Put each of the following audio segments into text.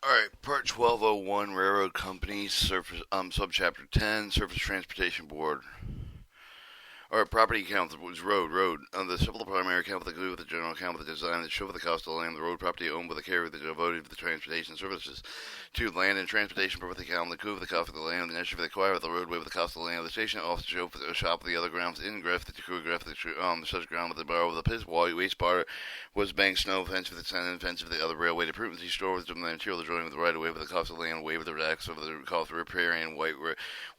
Alright, Part 1201, Railroad Company, Surface, Subchapter 10, Surface Transportation Board. Alright, property account was road. The civil primary account with the glue with the general account with the design that show for the cost of the land, the road property owned with the carrier that devoted to the transportation services. 2. Land and transportation property account with the clue with the cost of the land, the necessary for the acquire with the roadway with the cost of the land, the station office show for the shop with the other grounds, in graph the crew graph the such ground with the borrow with the pit wall, waste bar, was bank snow fence for the tenant fence for the other railway, the frequency store with the material the joining with the right of way with the cost of the land, waiver the racks over the cost of repairing and white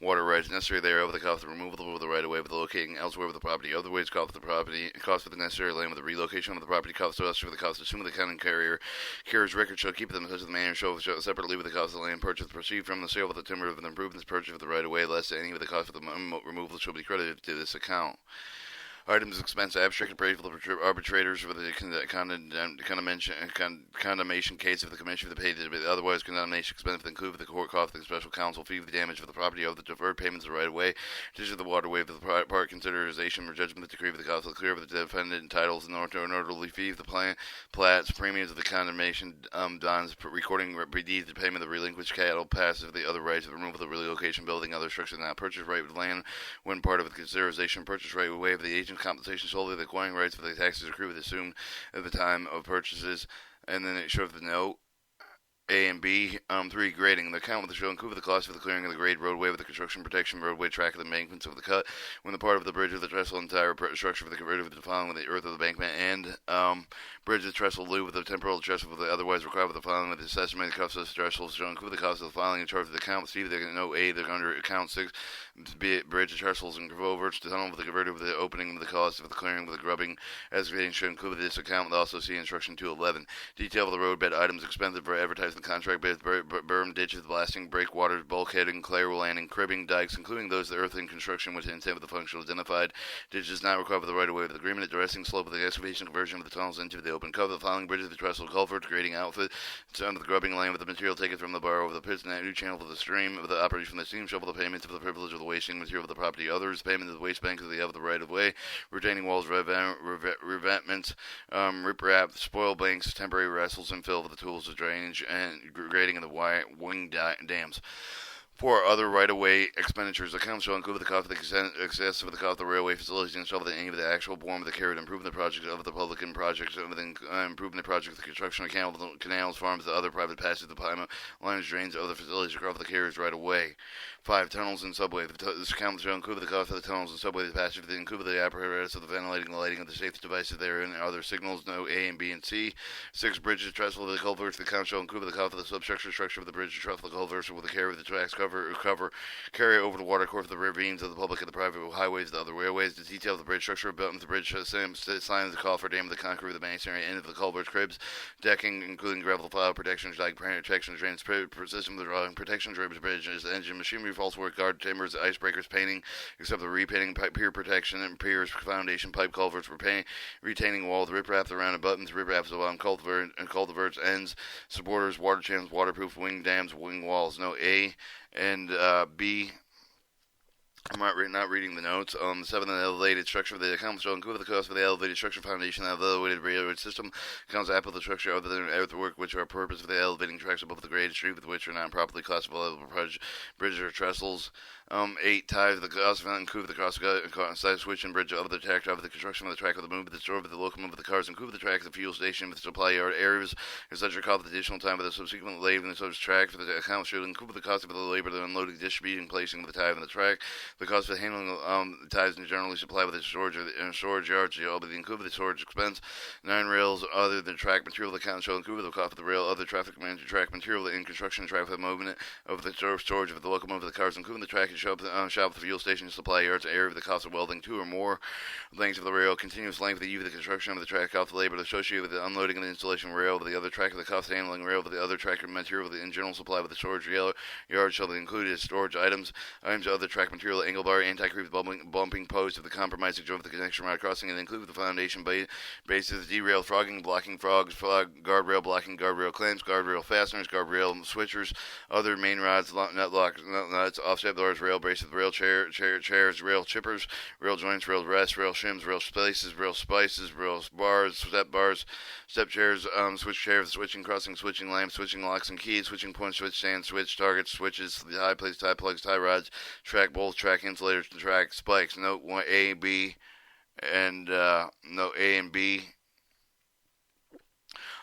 water rights necessary there over the cost of removal of the right of way with the locating elsewhere with the property. Other ways cost for the property, cost for the necessary land with the relocation of the property, cost to us for the cost assumed the county carrier's record shall keep them in touch with the man show separately with the cost of the land purchase proceed from the sale of the timber of the improvements purchase of the right of way, less any of the cost of the removal shall be credited to this account. Items expense abstract appraisal of arbitrators for the condemnation case of the commission for the paid otherwise condemnation expense for the include the court cost of the special counsel fee for the damage for the property of the deferred payments of the right of way, dish of the waterway for the part consideration or judgment the decree for the cost of the clear of the defendant titles and orderly fee of the plats premiums of the condemnation bonds recording deeds the payment of the relinquished cattle passive the other rights of the removal of the relocation building other structures not purchase right of land when part of the consideration purchase right of way of the agent compensation solely the acquiring rights for the taxes accrued assumed at the time of purchases, and then it shows the note. A and B. 3. Grading. The account with the show include the cost of the clearing of the grade roadway with the construction protection roadway track of the embankments of the cut when the part of the bridge of the trestle entire structure for the converted with the following with the earth of the embankment and bridge of the trestle loop with the temporal trestle with the otherwise required with the following with the estimated cost of the trestle shall include the cost of the filing and charge of the account. C. The note A. The under account 6. Be it bridge of trestles and culverts the tunnel with the converted with the opening with the cost of the clearing with the grubbing excavating should include this account with also see instruction 211. Detail of the roadbed items expensive for advertising contract based berm ditches, blasting, breakwaters, bulkheading, clay landing, cribbing, dikes, including those of the earthing construction which intent with the function identified. Ditches not required for the right of way of the agreement, addressing slope of the excavation conversion of the tunnels into the open cover, the filing bridges, the trestle culverts, grading outfit, sound of the grubbing land with the material taken from the borrow of the pits, new channel of the stream, of the operation from the steam shovel, the payments of the privilege of the wasting material of the property, others, payment of the waste bank of the right of way, retaining walls, revetments, riprap, spoil banks, temporary wrestles, and fill with the tools of drainage and grading of the wing dams. 4. Other right-of-way expenditures. Accounts shall include the cost of the excess of the cost of the railway facilities and shall any of the actual form of the carried improvement project of the public and projects of the improvement project, the construction of canals, farms, the other private passages, the pipeline lines, drains, other facilities across the carriers right-of-way. 5. Tunnels and subway. This account shall include the cost of the tunnels and subway, the passage, the include the apparatus of the ventilating, the lighting of the safety devices therein, and other signals, no A and B and C. 6. Bridges, trestle of the culverts. The account shall include the cost of the substructure structure of the bridge, trestle, the culverts, with the carry of the tracks, carry over the water course of the ravines of the public and the private highways, the other railways, the detail of the bridge structure, built the bridge, sign of the call for dam of the concrete of the masonry, end of the culverts, cribs, decking, including gravel plow, protections, like protection, drains, system of the drawing, protection, drips, bridges, engine, machinery, false work, guard, timbers, icebreakers, painting, except the repainting, pier protection, and piers, foundation, pipe culverts, retaining walls, riprap, the rounded buttons, ripraps along culverts, ends, supporters, water channels, waterproof, wing dams, wing walls. No A and B. I'm not reading the notes. 7. The elevated structure of the account shall include the cost for the elevated structure foundation of the elevated railroad system. Accounts of the structure other than earthwork, which are a purpose for the elevating tracks above the grade street, with which are not properly classifiable bridges or trestles. 8. Ties the cost of include the cost of side switch and bridge of the track of the construction of the track of the move of the store of the locomotive of the cars, include the track of the fuel station with the supply yard areas, etc. Cost of the additional time for the subsequent laying of the track for the account should include the cost of the labor, the unloading, distributing, placing of the tie on the track. The cost for handling the ties and generally supplied with the storage yards shall be included the storage expense. 9. Rails other than track material the account shall include the cost of the rail, other traffic management track material in construction track for the movement of the storage of the locomotive of the cars, including the track and shop with the fuel station supply yards, area of the cost of welding 2 or more lengths of the rail, continuous length of the eve of the construction of the track, cost of labor associated with the unloading and the installation of rail, with the other track of the cost of handling rail, with the other track of material in general supply with the storage yard shall be included as storage items of other track material, angle bar, anti-creep, bumping post of the compromising joint with the connection rod crossing, and include the foundation bases, derail, frogging, blocking frogs, guardrail, blocking guardrail clamps, guardrail fasteners, guardrail switchers, other main rods, nuts, offset bars, rail braces, rail chairs, rail chippers, rail joints, rail rests, rail shims, rail spaces, rail spices, rail bars, step chairs, switch chairs, switching crossing, switching lamps, switching locks and keys, switching points, switch stands, switch targets, switches, tie plates, tie plugs, tie rods, track bolts, track insulators, track spikes. Note 1 A, B, and note A and B.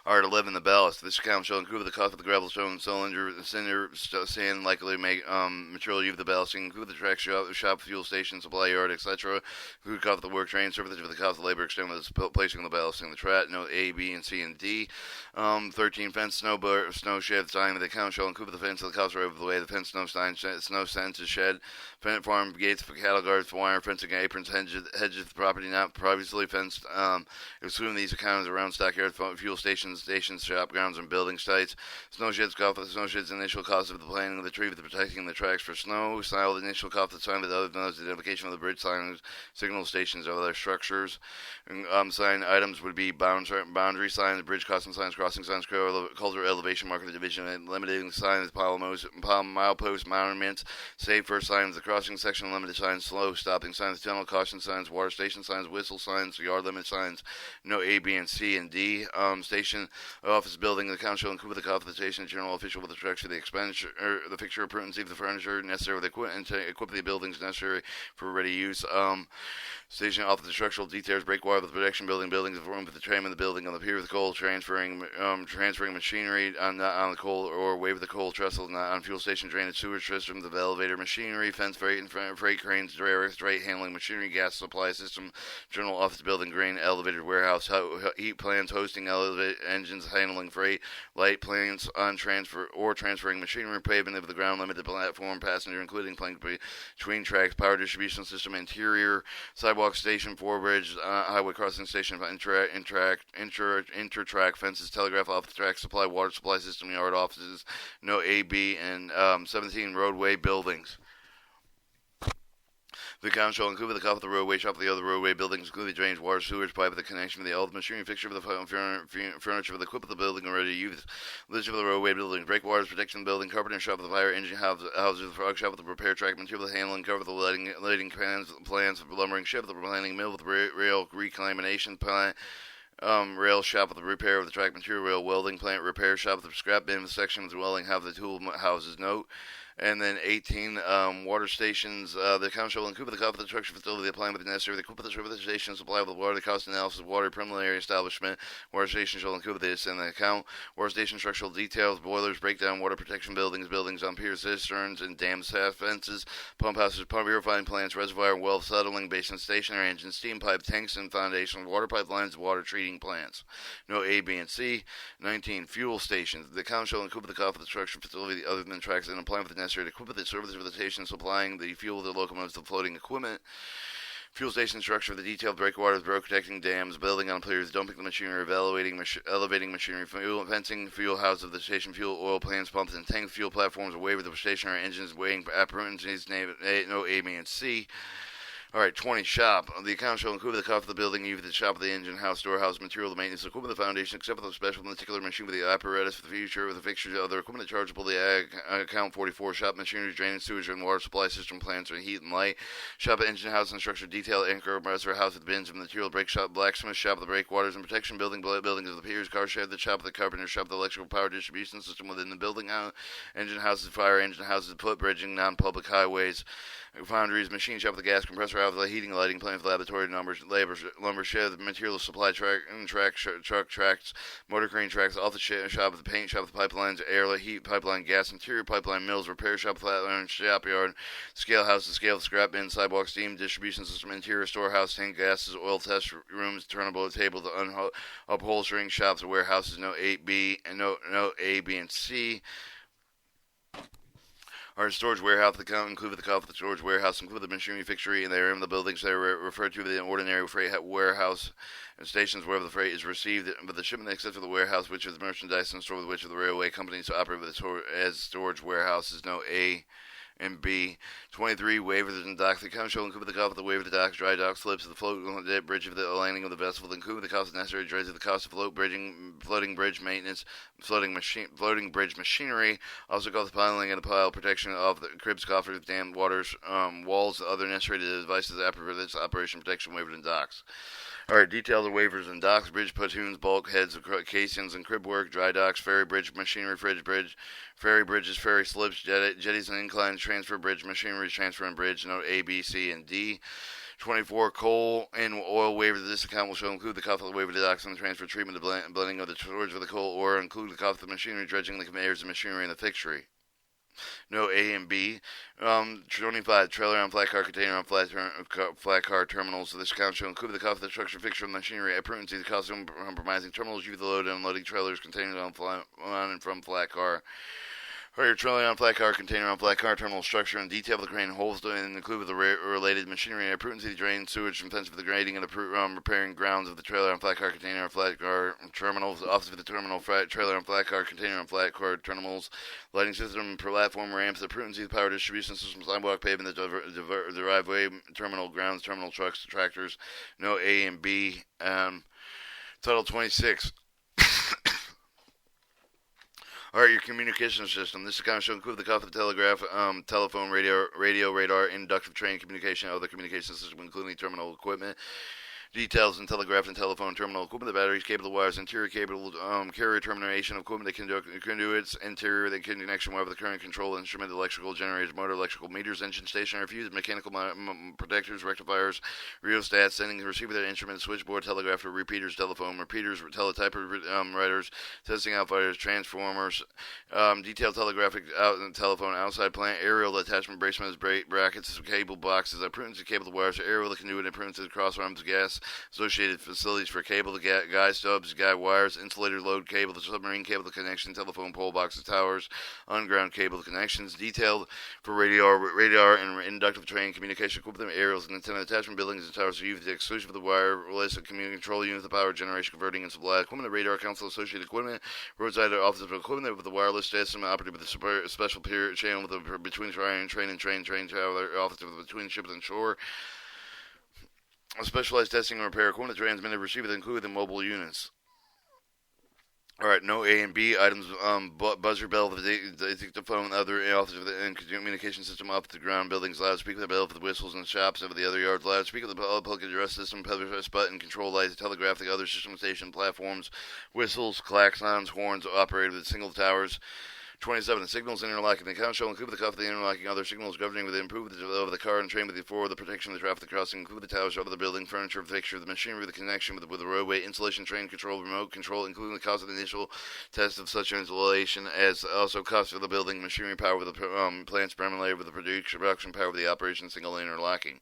Art 11, the ballast. This account shall include the cost of the gravel, stone, cylinder, cinder, sand, likely make material used the ballast, include the track shop, fuel station, supply yard, etc. Include cost of the work train, service for the cost of labor extended with the placing of the ballast in the track. Note A, B, and C, and D. 13, fence, snow shed. Sign of the account shall include the fence of the cost right of the way, the fence, snow sign, snow fence is shed, farm gates for cattle guards, for wire fencing, aprons, hedges, the property not previously fenced. Excluding these accounts around stockyards, fuel stations, shop grounds, and building sites. Snow sheds, cost of the snow sheds, initial cost of the planting of the tree, with the protecting the tracks for snow. Style, the initial cost of the sign, with other than those, the identification of the bridge signs, signal stations, or other structures. Sign items would be boundary signs, bridge crossing signs, cultural elevation marker, the division, limiting signs, milepost, monuments, save first signs, the crossing section, limited signs, slow stopping signs, tunnel caution signs, water station signs, whistle signs, yard limit signs. No A, B, and C, and D. Station office building, the account shall include the cost of the station, general official with the structure, the expenditure, the fixture, appurtenancy of the furniture necessary with equipment to equip the buildings necessary for ready use. Station office, the structural details, breakwater with the protection buildings, the room for the tram in the building, on the pier with the coal, transferring machinery not on the coal or away with the coal trestle, not on fuel station, drainage sewage systems of elevator machinery, fence, freight cranes, dray handling machinery, gas supply system, general office building, grain, elevator, warehouse, heat plants, hosting, elevator engines, handling freight, light plants on transferring machinery, pavement of the ground, limited platform, passenger, including plank between tracks, power distribution system, interior, sidewalk station, forebridge, highway crossing station, inter-track fences, telegraph office track, supply, water supply system, yard offices, no A, B, and 17 roadway buildings. The account shall include the cost of the roadway, shop of the other roadway buildings, including drainage, water, sewage, pipe, the connection of the old machinery, fixture of the furniture, of the equipment of the building already used, list of the roadway building, breakwaters, protection of the building, carpenter shop of the fire engine houses, the frog shop of the repair track, material handling, cover the lighting plans, lumbering ship, the planning mill, with the rail reclamation plant. Rail shop with the repair of the track material, rail welding plant, repair shop with the scrap bin section with the welding, have the tool houses note. And then 18, water stations. The account shall include the cost of the structure facility, the plan with the necessary, the equipment of the station, supply with the water, the cost analysis of water, preliminary establishment. Water station shall include this in the account. Water station structural details, boilers, breakdown, water protection buildings on piers, cisterns, and dams, fences, pump houses, pump purifying plants, reservoir, well settling, basin, stationary engines, steam pipe, tanks, and foundations, water pipelines, water treating plants. No A, B, and C. 19, fuel stations. The account shall include the cost of the structure facility other than tracks and a plan with the necessary equipment, the service of the station, supplying the fuel, the locomotives, the floating equipment. Fuel station structure, the detailed breakwaters, protecting dams, building on piers, dumping the machinery, elevating machinery, fuel fencing, fuel house of the station, fuel, oil plants, pumps, and tanks, fuel platforms, away with the stationary engines, weighing appurtenancies, no A, B, and C. Alright, 20, shop. The account shall include the cost of the building, either the shop of the engine house, storehouse, material, the maintenance, equipment of the foundation, except for the special particular machine with the apparatus for the future, with the fixtures, other equipment chargeable. The account 44, shop machinery, drainage, sewage, and water supply system plants, and heat and light. Shop of engine house and structure, detail, anchor, compressor, house with bins and material, brake shop, blacksmith shop of the breakwaters and protection buildings of the piers, car shed, the shop of the carpenter shop, the electrical power distribution system within the building house, engine houses, fire engine houses, put bridging, non-public highways, foundries, machine shop, the gas compressor, out of the heating, lighting, plant, laboratory, lumber shed, material supply truck tracks, motor crane tracks, office shop, the paint shop, the pipelines, air, heat pipeline, gas, interior pipeline, mills, repair shop, flat shop yard, scale house, the scale, scrap bin, sidewalk, steam distribution system, interior storehouse, tank, gases, oil test rooms, turntable table, the upholstering shops, warehouses, no A, B, and no A, B, and C. Our storage warehouse, the account included the cost of the storage warehouse, included the machinery fixture, and they are in the buildings they are referred to the ordinary freight warehouse and stations wherever the freight is received, but the shipment except for the warehouse, which is merchandise and store with which of the railway companies operate with as storage warehouses, no A, And B, 23, waivers and docks. The account shall include the cost of the waiver of the docks, dry dock slips, of the float bridge of the landing of the vessel, include the cost necessary to dredge the cost of floating bridge maintenance, floating bridge machinery, also cost the piling and the pile protection of the cribs, coffers, dam, waters, walls, other necessary devices for this operation protection waivers and docks. Alright, detail the waivers and docks, bridge pontoons, bulkheads, casings and crib work, dry docks, ferry bridge, machinery, ferry bridges, ferry slips, jetties and inclines, transfer bridge, machinery, transfer and bridge, note A, B, C, and D. 24, coal and oil waiver. This account will show include the cost of the waiver of the docks and the transfer treatment, the blending of the storage of the coal, or include the cost of the machinery, dredging the conveyors, the machinery, and the fixturing. No A and B. 25, trailer on flat car, container on flat car terminals. So this account shall include the cost of the structure, fixture, and machinery. Appurtenancy, the cost of compromising terminals, use the load and unloading trailers, containers on and from flat car. Or your trailer on flat car, container on flat car, terminal structure, and detail of the crane holes, and include the related machinery, appurtenancy, the drain, sewage, and fence for the grading and repairing grounds of the trailer on flat car, container on flat car terminals, office for the terminal, trailer on flat car, container on flat car terminals, lighting system, platform ramps, the appurtency, the power distribution system, sidewalk pavement, the driveway, terminal grounds, terminal trucks, tractors. No A and B. Title 26. Alright, your communication system. This account shall include the cost of telegraph, telephone, radio, radar, inductive train communication, other communication system, including terminal equipment. Details in telegraph and telephone terminal equipment, the batteries, cable, the wires, interior cable, carrier termination equipment, the conduits, interior, the connection wire, the current control instrument, electrical generators, motor, electrical meters, engine stationary fuse, mechanical protectors, rectifiers, rheostats, sending and receiving the instrument, switchboard, telegraph, repeaters, telephone, repeaters, teletyper writers, testing outfighters, transformers, detailed telegraphic telephone outside plant, aerial attachment bracements, brackets, cable boxes, appurtenancy, cable, the wires, aerial, the conduit, appurtenancy, cross arms, gas, associated facilities for cable, the guy stubs, guy wires, insulator load cable, the submarine cable, the connection, telephone pole boxes, towers, underground cable, the connections, detailed for radar and inductive train communication equipment, aerials and antenna attachment buildings and towers, the exclusive of the wireless community control unit, the power generation, converting and supply equipment, the radar council associated equipment, roadside office of equipment with the wireless system operated with a special channel with the between train tower, office of the between ships and shore. Specialized testing and repair equipment transmitted receiver that include the mobile units. Alright, no A and B items, buzzer bell, the dictaphone, other office of the communication system off the ground, buildings, loudspeaker, the bell for the whistles and shops, over the other yards, loudspeaker, the public address system, press button, control lights, telegraph, the other system station platforms, whistles, claxons, horns, operated with single towers. 27. Signals interlocking. The account shall include the cost of the interlocking other signals governing with the improvement of the car and train with the protection of the traffic crossing, include the towers over the building, furniture, fixture, the machinery, the connection with the roadway, installation, train control, remote control, including the cost of the initial test of such installation, as also cost of the building, machinery, power with the plant's primarily with the production power with the operation, single interlocking.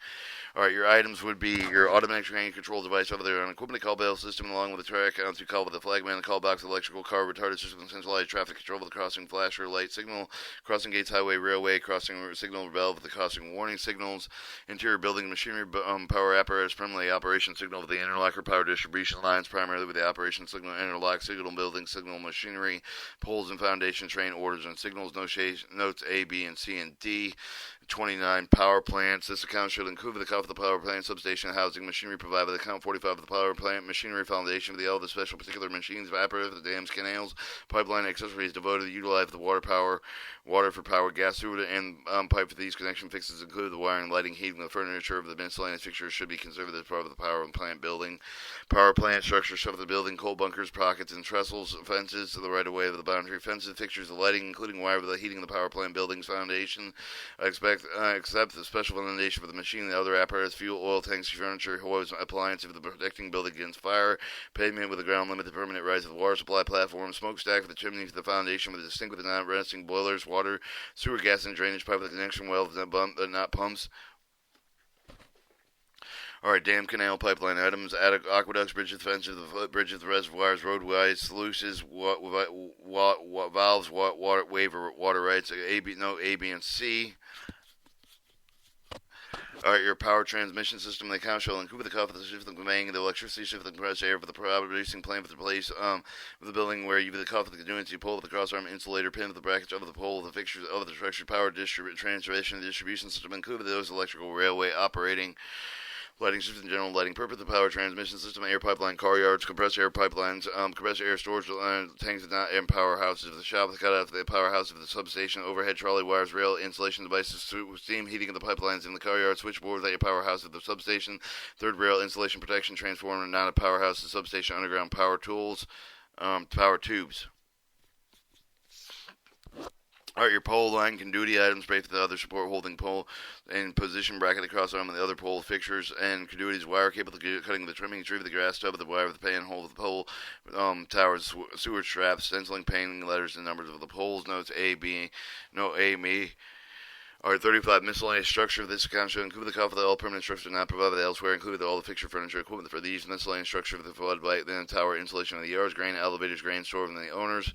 Alright, your items would be your automatic train control device over there, an equipment call bell system along with the track to call with the flagman, the call box, electrical car, retarded system, centralized traffic control with the crossing flasher, light signal, crossing gates, highway, railway, crossing signal bell with the crossing warning signals, interior building machinery, power apparatus, primarily operation signal with the interlocker, power distribution lines, primarily with the operation signal, interlock, signal building, signal machinery, poles and foundation, train orders and signals, notes A, B, and C, and D. 29. Power plants. This account should include the cost of the power plant, substation, housing, machinery provided by the account. 45 of the power plant, machinery, foundation for the special particular machines, evaporators, the dams, canals, pipeline accessories devoted to utilize the water for power, gas, sewer, and pipe for these connection fixes include the wiring, lighting, heating, the furniture of the miscellaneous fixtures should be considered as part of the power plant building. Power plant structure of the building, coal bunkers, pockets, and trestles, fences to the right of way of the boundary, fences, fixtures, the lighting, including wire for the heating of the power plant building's foundation. Except the special foundation for the machine, the other apparatus, fuel, oil tanks, furniture, hose, appliances for the protecting building against fire, pavement with a ground limit, the permanent rise of the water supply platform, smokestack for the chimney for the foundation with the distinct with the non-resting boilers, water, sewer, gas, and drainage pipe with the connection well, not pumps. Alright, dam, canal, pipeline items, aqueducts, bridges, fences, the footbridges, reservoirs, roadways, sluices, valves, water waiver, water rights, A, B, and C. Alright, your power transmission system, the account shall include the cost of the shift and conveying the electricity, shift and compressed air for the producing plant for the place of the building where you the cost of the conduits, you pull with the crossarm insulator pin of the brackets of the pole, the fixtures of the structure, power transmission and distribution system, including those electrical railway operating lighting system, general lighting purpose, the power transmission system, air pipeline, car yards, compressed air pipelines, compressed air storage tanks and powerhouses of the shop, the cutout of the powerhouse of the substation, overhead trolley wires, rail insulation devices, steam heating of the pipelines in the car yard, switchboards at your powerhouse of the substation, third rail insulation protection transformer, not a powerhouse, the substation, underground power tools, power tubes. Alright, your pole line can duty items, brace the other support holding pole and position bracket across arm of the other pole fixtures and conduities, wire cable, cutting the trimming, tree of the grass stub, the wire of the pan hole of the pole, towers, sewer straps, stenciling, painting letters and numbers of the poles, notes A, B, no A, me. Alright, 35, miscellaneous structure of this account shall include the cost of all permanent structure not provided elsewhere, include all the fixture, furniture, equipment for these miscellaneous structure of the floodlight, then tower, insulation of the yards, grain, elevators, grain store from the owners,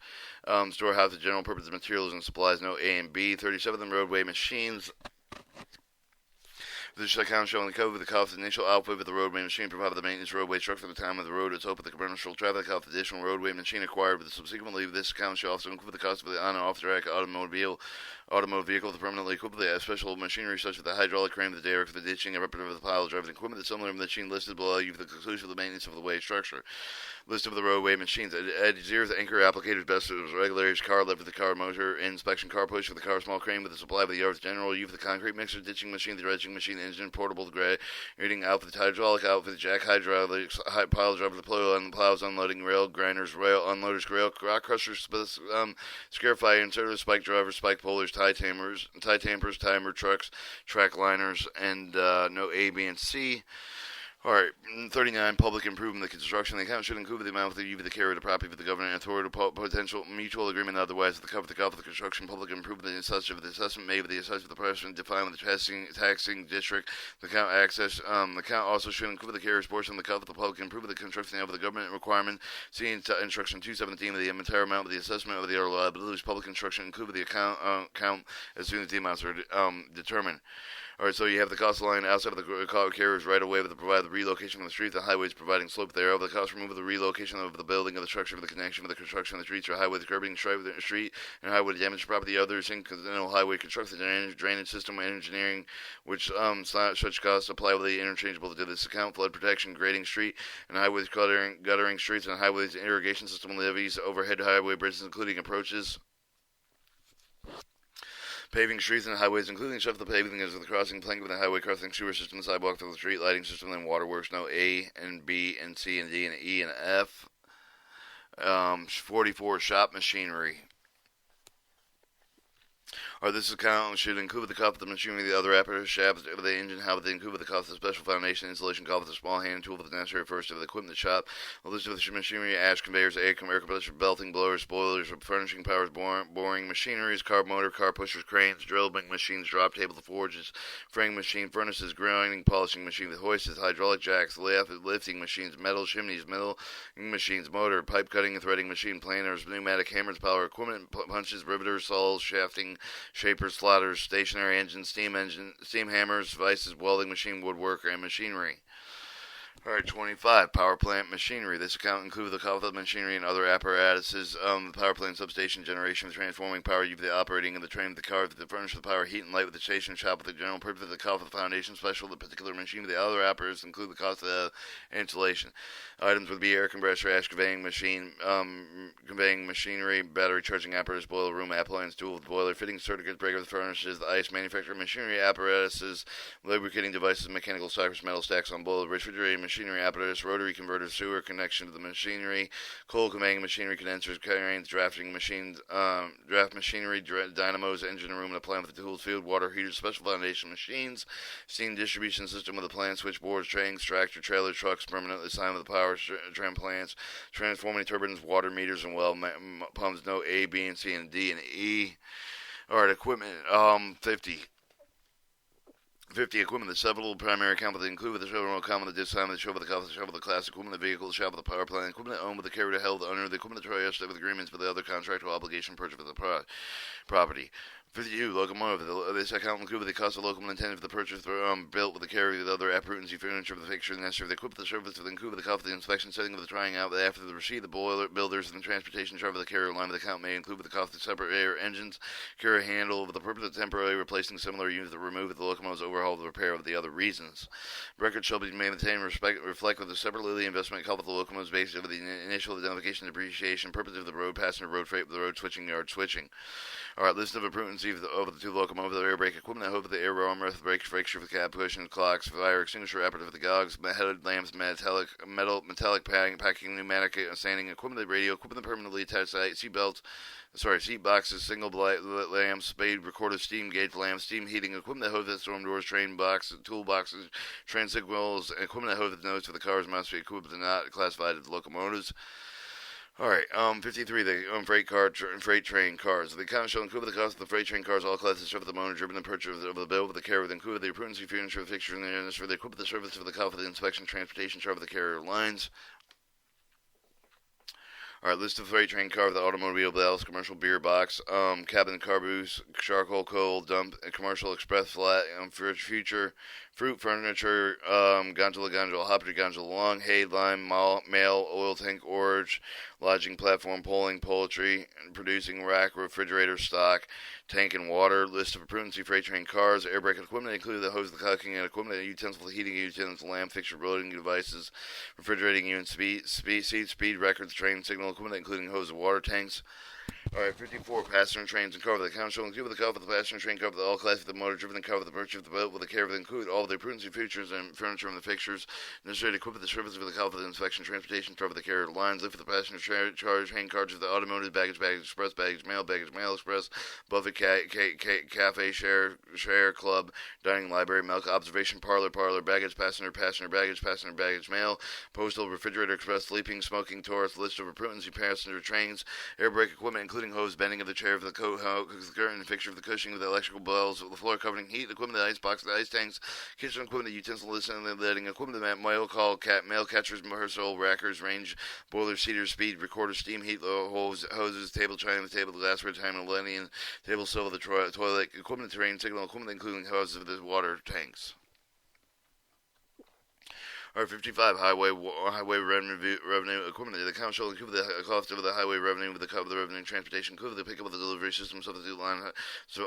storehouse of general purpose materials and supplies, no A and B. 37, the roadway machines. This account showing the code with the cost of the initial output of the roadway machine provided the maintenance roadway truck for the time of the road is open. The commercial traffic cost of the additional roadway machine acquired with the subsequently this account shall also include the cost of the on and off track automobile vehicle, the permanently equipped with the special machinery such as the hydraulic crane, the derrick for the ditching, a reparative of the pile driving equipment, the similar machine listed below you for the conclusion of the maintenance of the way structure. List of the roadway machines. Adheres anchor applicators, best regulators, car lift for the car motor, inspection car push for the car small crane with the supply of the yards general, U for the concrete mixer, ditching machine, the dredging machine, engine, portable gray, reading out for the hydraulic, out for the jack hydraulics, pile driver, the plows, unloading, rail grinders, rail unloaders, rail rock crushers, scare fire inserters, spike drivers, spike pullers, tie tampers, timer trucks, track liners, and no A, B, and C. Alright, 39, public improvement. The construction. The account should include the amount of the care of the property of the government and authority potential mutual agreement otherwise the cover the cost of the construction, public improvement, and such of the assessment made with the assessment of the president defined with the taxing district. The account access. The account also should include the carrier's portion of the cost of the public improvement, the construction of the government requirement. See instruction 217 of the entire amount of the assessment of the other liabilities. Public construction include the account as soon as the amounts are determined. Alright, so you have the cost line outside of the car carriers right away with the provide the relocation of the streets, the highways providing slope thereof, the cost removal of the relocation of the building of the structure of the connection of the construction of the streets or highway, the curbing stripe of the street and highway damage property, others incidental highway construction, the drainage system engineering, which such costs apply with the interchangeable to this account, flood protection, grading street and highways, guttering streets and highways, irrigation system levees, overhead highway bridges including approaches. Paving streets and highways, including stuff the paving is the crossing plank with the highway crossing sewer system, sidewalk to the street lighting system, and waterworks. No A and B and C and D and E and F. 44 shop machinery. Or this account should include the cost of the machinery, the other apparatus, shafts of the engine, how they include the cost of the special foundation, installation cost of the small hand tool for the necessary first of the equipment shop, a list of the machinery, ash conveyors, air compressor, belting, blowers, spoilers, furnishing powers, boring machineries, car motor, car pushers, cranes, drilling machines, drop table, forges, frame machine, furnaces, grinding, polishing machine, the hoists, hydraulic jacks, lifting machines, metal chimneys, milling machines, motor, pipe cutting and threading machine, planers, pneumatic hammers, power equipment, punches, riveters, saws, shafting, shapers, slotters, stationary engines, steam hammers, vices, welding machine, woodworker, and machinery. Alright, 25, power plant machinery. This account includes the cost of the machinery and other apparatuses, the power plant substation, generation, transforming power, the operating of the train, the car, the furnish the power, heat and light with the station shop, with the general purpose of the cost of the foundation, special, the particular machine, the other apparatus include the cost of the installation. Items would be air compressor, ash conveying machine, conveying machinery, battery charging apparatus, boiler room, appliance, tool, boiler, fitting circuits, breaker, the furnaces, the ice manufacturer, machinery apparatuses, lubricating devices, mechanical sockets, metal stacks on boiler, refrigerating machinery apparatus, rotary converter, sewer connection to the machinery, coal conveying machinery, condensers, cranes, drafting machines, draft machinery, dynamos, engine room, and appliance with the tools, field, water heaters, special foundation machines, steam distribution system with the plant, switchboards, trains, tractor, trailer, trucks, permanently assigned with the power tram plants, transforming turbines, water meters, and well pumps. No A, B, and C, and D, and E. Alright, equipment, 50. 50 equipment, the several primary account that include the several account the design, the shovel, the cost, the shovel, the class equipment, the vehicle, the shovel, the power plant, equipment owned with the carrier to held the owner, the equipment, the trias with agreements for the other contractual obligation purchase of the property. 52. Locomotive. This account will include the cost of locomotive intended for the purchase built with the carrier of the other appurtenancy furniture of the fixture necessary. The equipment, the service, will include the cost of the inspection, setting of the trying out, after the receipt, the boiler, builders, and the transportation charge of the carrier line of the account may include the cost of separate air engines, carrier handle, for the purpose of temporarily replacing similar units to remove the locomotive's overhaul, the repair of the other reasons. Records shall be maintained reflect with the separately investment cost of the locomotives based over the initial identification and depreciation, purpose of the road passenger, road freight, the road switching, yard switching. Alright, list of appurtenancy of the two locomotives, the air brake equipment, the hood of the air armrest, brake fixture for the cab cushion, clocks, fire extinguisher, apparatus for the gogs, headed lamps, metallic packing, pneumatic sanding equipment, radio equipment, permanently attached seat belts, seat boxes, single lamps, spade, recorder, steam gauge lamps, steam heating equipment, the hose, storm doors, train boxes, toolboxes, train signals, equipment, hose, notes for the cars, must be equipped and not classified as locomotives. Alright, 53, the freight train cars. The account shall include the cost of the freight train cars, all classes, serve the motor, driven, the purchase of the bill with the carrier, include the appurtency, furniture, the fixture, and the for the equipment, the service for the cost of the inspection, transportation, charge of the carrier lines. Alright, list of freight train car, the automobile bells, commercial beer box, cabin caboose, charcoal coal dump, commercial express flat, future, fruit furniture, gondola, hopper gondola, long, hay, lime, mail, oil tank, orge, lodging platform, polling, poultry, producing rack, refrigerator, stock, tank and water. List of appurtency freight train cars, air brake equipment, including the hose, the cocking and equipment, utensil, heating utensils, lamp fixture, loading devices, refrigerating units, speed records, train signal equipment, including hose and water tanks. Alright, 54, passenger trains and cover. The account shall include the cover, the passenger train cover, the all class of the motor driven, the cover, the purchase of the boat with the care of the include all of the appurtency features and furniture and the fixtures necessary to equip the service for the cover, the inspection, transportation, cover the carrier lines, lift for the passenger charge, hang cards of the automotive, baggage express, mail express, buffet, cafe, share club, dining, library, milk, observation, parlor, baggage, passenger, baggage, mail, postal, refrigerator, express, sleeping, smoking, tourist, list of appurtency passenger trains, air brake equipment, including hose, bending of the chair for the curtain, fixture of the cushioning of the electrical bells, the floor covering, heat equipment, the ice box, the ice tanks, kitchen equipment, the utensil and lighting equipment, the mail call, mail catchers, rehearsal, rackers, range, boiler, cedar, speed, recorder, steam, heat, hoses, table china, the table, glassware, time, millennium, table silver, the toilet, equipment, terrain, signal equipment, including hoses of the water tanks. Alright, 55, highway revenue equipment. The account shall include the cost of the highway revenue with the cover of the revenue and transportation, include the pickup of the delivery system, substitute line, the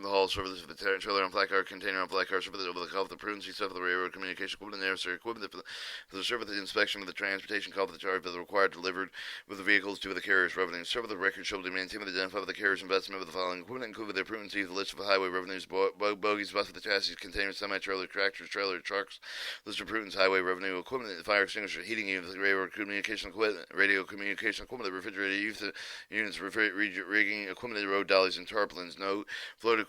haul service for the trailer on flat car, container on flat car, service over the cost of the prudency, stuff of the railroad communication equipment, and necessary equipment for the service of the inspection of the transportation, cost of the charge for the required delivered with the vehicles to the carrier's revenue. Serve the record shall be maintained with the identify of the carrier's investment with the following equipment, include the prudency, the list of the highway revenues, bogies, bus with the chassis, containers, semi-trailer, tractors, trailer, trucks, list of prudence, highway revenue equipment, fire extinguisher, heating units, railroad communication equipment, radio communication equipment, refrigerator units, rigging equipment, road dollies and tarpaulins. Note, floating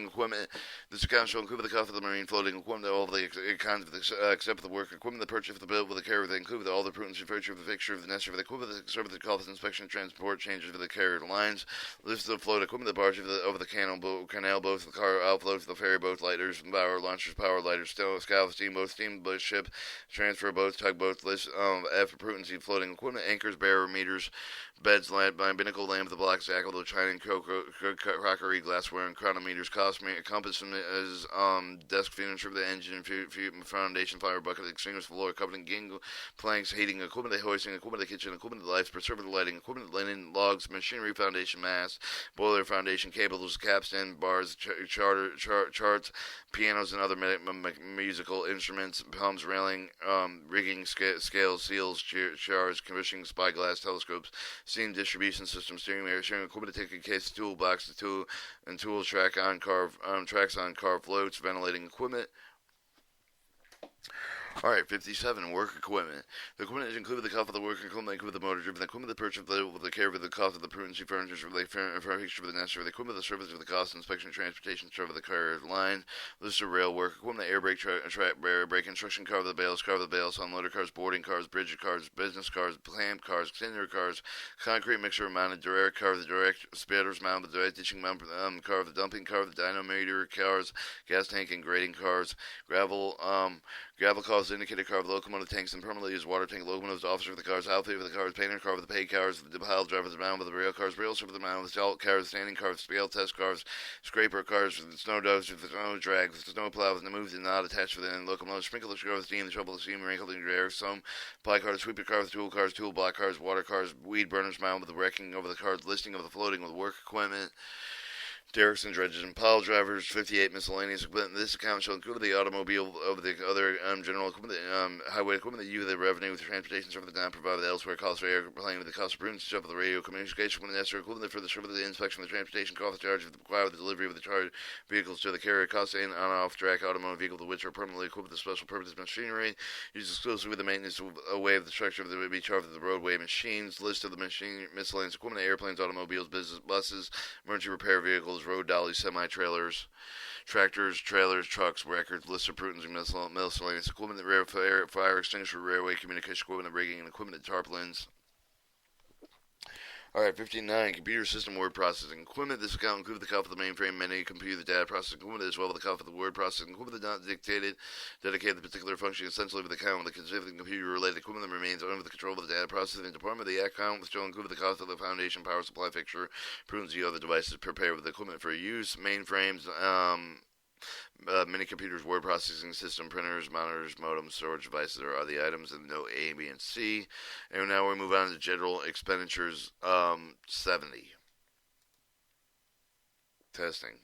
equipment. This account shall include the cost of the marine floating equipment, all of the kinds of the, except for the work equipment, the purchase of the bill with the carrier, they include all the prudence and furniture of the fixture of the necessary for the equipment, the service, the cost, inspection, transport, changes for the carrier lines, lifts of the float equipment, the barge over the canal boats, the car outfloats, the ferry boats, lighters, power launchers, power lighters, scow, steamboats, steamboat ships, transfer boats, tugboats, list F prudency, floating equipment, anchors, bearer meters, beds, binnacle lamp, the black jackal, the china and crockery, glassware, and chronometers, compass, desk furniture, the engine, foundation, fire bucket, extinguisher, floor, covering, gingle, planks, heating equipment, the hoisting equipment, the kitchen equipment, the lights, preserver, the lighting equipment, linen, logs, machinery, foundation, mast, boiler, foundation, cables, capstan, bars, charts, pianos, and other musical instruments, pumps, railing, rigging, scales, seals, jars, commissioning, spyglass, telescopes, steam distribution system, steering equipment, ticket case, toolbox, tool track on car, tracks on car floats, ventilating equipment. Alright, 57, work equipment. The equipment is included the cost of the work equipment, include the motor driven, the equipment, the purchase of the care of the cost of the prudency furniture, for the fixture for the necessary, the equipment, the service of the cost, inspection, transportation, serve of the carrier line, list of rail work equipment, the air brake, brake instruction car of the bales, unloader cars, boarding cars, bridge cars, business cars, clamp cars, extender cars, concrete mixer mounted, direct car, the direct spitters mounted, the direct ditching mount, car, the dumping car, the dynamometer cars, gas tank and grading cars, gravel, Gravel cars, indicator car with locomotive tanks and permanently used water tank locomotives, officer for the cars, outfit for the cars, painter car with the paid cars, the pile driver, the mound with the rail cars, rail strip with the mound with the salt cars, standing cars, scale test cars, scraper cars with the snow dogs, with the snow drag, with the snow plow, with the moves and not attached with the end locomotive, sprinkler car with steam, the trouble of steam, wrinkle in air, some ply cars, sweeper car with tool block cars, water cars, weed burners, mound with the wrecking over the cars, listing of the floating with work equipment, derricks and dredges and pile drivers, 58 miscellaneous equipment. This account shall include the automobile of the other general equipment, highway equipment that you, the revenue with the transportation service not provided elsewhere, cost for airplane with the cost of prudence, stuff of the radio communication equipment necessary equipment for the service of the inspection of the transportation, cost charge of the required the delivery of the charged vehicles to the carrier, cost in on off track automotive vehicle to which are permanently equipped with special purpose machinery, used exclusively with the maintenance away of the structure of the would be charged of the roadway machines, list of the machine miscellaneous equipment, airplanes, automobiles, business buses, emergency repair vehicles, road dollies, semi-trailers, tractors, trailers, trucks, records, list of prudence and miscellaneous equipment, fire extinguisher, railway communication equipment, rigging and equipment, tarpaulins. Alright, 59, computer system word processing equipment. This account includes the cost of the mainframe, many computer data processing equipment, as well as the cost of the word processing equipment that not dedicated to particular function, essentially with the account with the specific computer-related equipment that remains under the control of the data processing department. The account will still include the cost of the foundation power supply fixture, prudence of other devices prepared with the equipment for use, mainframes, mini computers, word processing system, printers, monitors, modems, storage devices are the items, and no A, B, and C. And now we move on to general expenditures, 70. Testing.